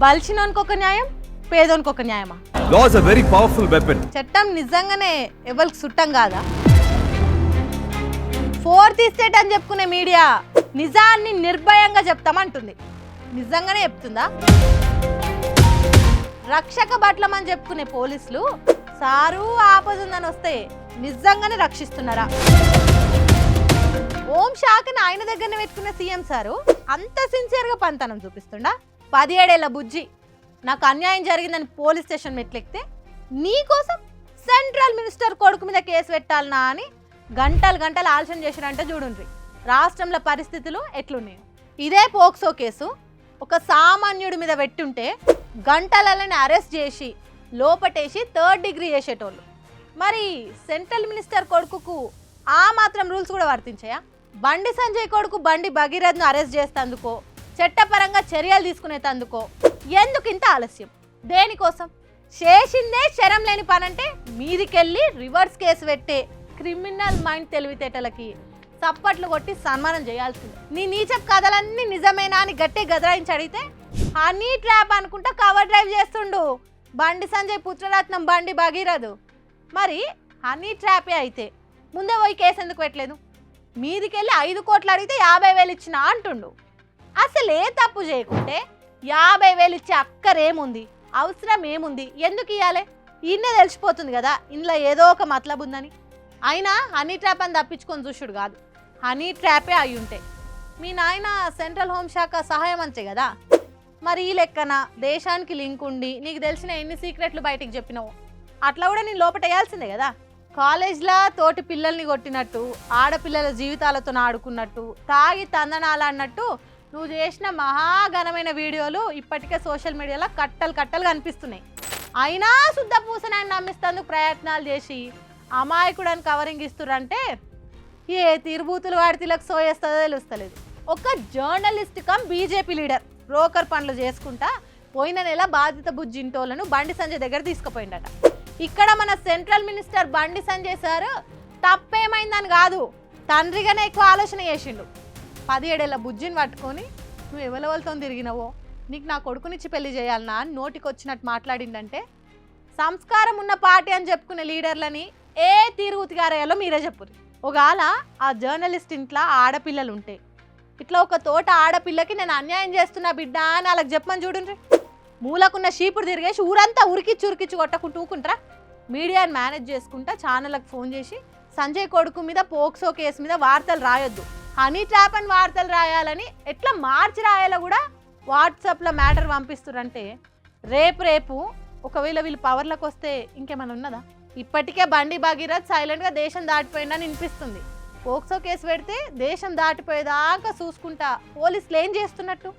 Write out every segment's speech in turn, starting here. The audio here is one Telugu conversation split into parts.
బలిసినోనికి ఒక న్యాయం, పేదోనికి ఒక న్యాయమా? Laws are very powerful weapon. చట్టం నిజంగానే ఎవరికి సుట్టం కాదా? ఫోర్త్ ఎస్టేట్ అని చెప్పుకునే మీడియా నిజాన్ని నిర్భయంగా చెప్తామంటుంది. నిజంగానే చెప్తుందా? రక్షక భట్లమని చెప్పుకునే పోలీసులు సారు ఆపదుందని వస్తే నిజంగానే రక్షిస్తున్నారా? హోం శాఖని ఆయన దగ్గరనే పెట్టుకున్న సీఎం సారు అంత సిన్సియర్గా పంతనం చూపిస్తుండా? 17 ఏళ్ల బుజ్జి నాకు అన్యాయం జరిగిందని పోలీస్ స్టేషన్ మెట్లెక్కితే నీకోసం సెంట్రల్ మినిస్టర్ కొడుకు మీద కేసు పెట్టాలనా అని గంటలు ఆలోచన చేసినంటే చూడుండ్రి రాష్ట్రంలో పరిస్థితులు ఎట్లున్నాయి. ఇదే పోక్సో కేసు ఒక సామాన్యుడి మీద పెట్టుంటే గంటలనే అరెస్ట్ చేసి లోపటేసి 3rd డిగ్రీ చేసేటోళ్ళు. మరి సెంట్రల్ మినిస్టర్ కొడుకుకు ఆ మాత్రం రూల్స్ కూడా వర్తించాయా? బండి సంజయ్ కొడుకు బండి భగీరథ్ను అరెస్ట్ చేస్తేందుకో చట్టపరంగా చర్యలు తీసుకునేందుకో ఎందుకు ఇంత ఆలస్యం? దేనికోసం? చేసిందే శరం లేని పనంటే మీదికెళ్ళి రివర్స్ కేసు పెట్టే క్రిమినల్ మైండ్ తెలివితేటలకి చప్పట్లు కొట్టి సన్మానం చేయాల్సింది. నీ నీచప్ కథలన్నీ నిజమేనా అని గట్టి గదరాయించి అడిగితే హనీ ట్రాప్ అనుకుంటా కవర్ డ్రైవ్ చేస్తుండు బండి సంజయ్ పుత్రరత్నం బండి భగీరథ్. మరి హనీ ట్రాపే అయితే ముందే పోయి కేసు ఎందుకు పెట్టలేదు? మీదికెళ్ళి 5 కోట్లు అడిగితే 50,000 ఇచ్చినా అంటుండు. అసలు ఏ తప్పు చేయకుంటే 50,000 ఇచ్చే అక్కరేముంది, అవసరం ఏముంది, ఎందుకు ఇవ్వాలి? ఈయనే తెలిసిపోతుంది కదా ఇందులో ఏదో ఒక మతలబు ఉందని. అయినా హనీ ట్రాప్ అని తప్పించుకొని చూసుడు కాదు, హనీ ట్రాపే అయి ఉంటే మీ నాయన సెంట్రల్ హోంశాఖ సహాయ మంత్రి కదా. మరి ఈ లెక్కన దేశానికి లింక్ ఉండి నీకు తెలిసిన ఎన్ని సీక్రెట్లు బయటికి చెప్పినావు అట్లా కూడా నేను లోపటేయాల్సిందే కదా. కాలేజ్లో తోటి పిల్లల్ని కొట్టినట్టు, ఆడపిల్లల జీవితాలతో ఆడుకున్నట్టు, తాగి తందనాలన్నట్టు నువ్వు చేసిన మహాఘనమైన వీడియోలు ఇప్పటికే సోషల్ మీడియాలో కట్టలు కనిపిస్తున్నాయి. అయినా శుద్ధ పూసనాన్ని నమ్మిస్తేందుకు ప్రయత్నాలు చేసి అమాయకుడని కవరింగ్ ఇస్తురంటే ఏ తిరుబూతులు వాడితీలకు సోయేస్తుందో తెలుస్తలేదు. ఒక journalist come BJP leader broker పనులు చేసుకుంటా పోయిన నెల బాధిత బుజ్జింటోళ్లను బండి సంజయ్ దగ్గర తీసుకుపోయిందట. ఇక్కడ మన central minister Bandi Sanjay sir తప్పేమైందని కాదు, తండ్రిగానే ఎక్కువ ఆలోచన చేసిండు. 17 ఏళ్ల బుజ్జిని పట్టుకొని నువ్వు ఎవరెవరితో తిరిగినవో, నీకు నా కొడుకునిచ్చి పెళ్లి చేయాలన్నా అని నోటికి వచ్చినట్టు మాట్లాడిందంటే సంస్కారం ఉన్న పార్టీ అని చెప్పుకునే లీడర్లని ఏ తీరు ఉతికారేయాలో మీరే చెప్పురు. ఒకవేళ ఆ జర్నలిస్ట్ ఇంట్లో ఆడపిల్లలు ఉంటే ఇట్లా ఒక తోట ఆడపిల్లకి నేను అన్యాయం చేస్తున్నా బిడ్డ అని వాళ్ళకి చెప్పమని చూడండి. మూలకున్న షీపుడు తిరిగేసి ఊరంతా ఉరికిచ్చి కొట్టకుంటూ ఊకుంటారా? మీడియాని మేనేజ్ చేసుకుంటా ఛానళ్ళకు ఫోన్ చేసి సంజయ్ కొడుకు మీద పోక్సో కేసు మీద వార్తలు రాయొద్దు, హనీ ట్రాప్ అని వార్తలు రాయాలని ఎట్లా మార్చి రాయాలో కూడా వాట్సాప్లో మ్యాటర్ పంపిస్తురంటే రేపు ఒకవేళ వీళ్ళు పవర్లకు వస్తే ఇంకేమైనా ఉన్నదా? ఇప్పటికే బండి భగీరథ్ సైలెంట్గా దేశం దాటిపోయిందని వినిపిస్తుంది. పోక్సో కేసు పెడితే దేశం దాటిపోయేదాకా చూసుకుంటా పోలీసులు ఏం చేస్తున్నట్టు,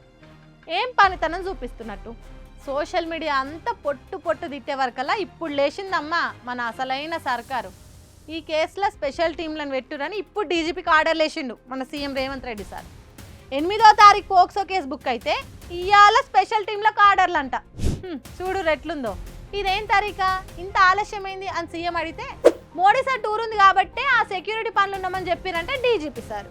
ఏం పనితనం చూపిస్తున్నట్టు? సోషల్ మీడియా అంతా పొట్టు తిట్టే వరకల్లా ఇప్పుడు లేచిందమ్మా మన అసలైన సర్కారు. ఈ కేసులో స్పెషల్ టీంలను పెట్టురని ఇప్పుడు డీజీపీకి ఆర్డర్ లేచిండు మన సీఎం రేవంత్ రెడ్డి సార్. 8వ తారీఖు పోక్సో కేసు బుక్ అయితే ఇవాళ స్పెషల్ టీంలకు ఆర్డర్లు అంట. చూడు ఎట్లుందో. ఇదేం తారీఖా ఇంత ఆలస్యమైంది అని సీఎం అడిగితే మోడీ సార్ టూర్ ఉంది కాబట్టి ఆ సెక్యూరిటీ పనులు ఉన్నామని చెప్పినంటే డీజీపీ సార్.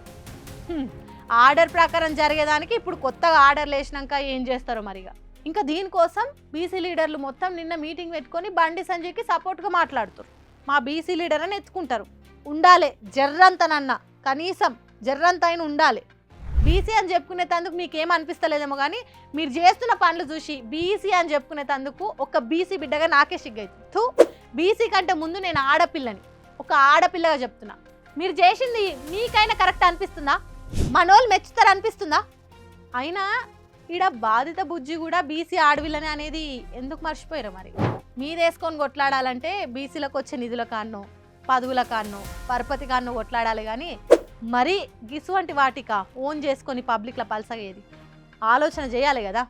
ఆర్డర్ ప్రకారం జరిగేదానికి ఇప్పుడు కొత్తగా ఆర్డర్లు వేసినాక ఏం చేస్తారో మరిగా. ఇంకా దీనికోసం బీసీ లీడర్లు మొత్తం నిన్న మీటింగ్ పెట్టుకొని బండి సంజయ్కి సపోర్ట్గా మాట్లాడుతారు. మా బీసీ లీడర్ అని ఎత్తుకుంటారు. ఉండాలి జర్రంతనన్నా, కనీసం జర్రంత అయిన ఉండాలి. బీసీ అని చెప్పుకునేందుకు మీకేం అనిపిస్తలేదేమో కానీ మీరు చేస్తున్న పనులు చూసి బీసీ అని చెప్పుకునేందుకు ఒక బీసీ బిడ్డగా నాకే సిగ్గైతు. బీసీ కంటే ముందు నేను ఆడపిల్లని, ఒక ఆడపిల్లగా చెప్తున్నా. మీరు చేసింది మీకైనా కరెక్ట్ అనిపిస్తుందా? మనోళ్ళు మెచ్చుతారు అనిపిస్తుందా? అయినా ఈడ బాధిత బుజ్జి కూడా బీసీ ఆడవిల్లని అనేది ఎందుకు మర్చిపోయారు? మరి మీదేసుకొని కొట్లాడాలంటే బీసీలకు వచ్చే నిధుల కాన్నో, పదవుల కాన్నో, పరపతి కాన్నో కొట్లాడాలి కానీ మరి గిసువంటి వాటికా ఓన్ చేసుకొని పబ్లిక్లో పలసగేది ఆలోచన చేయాలి కదా.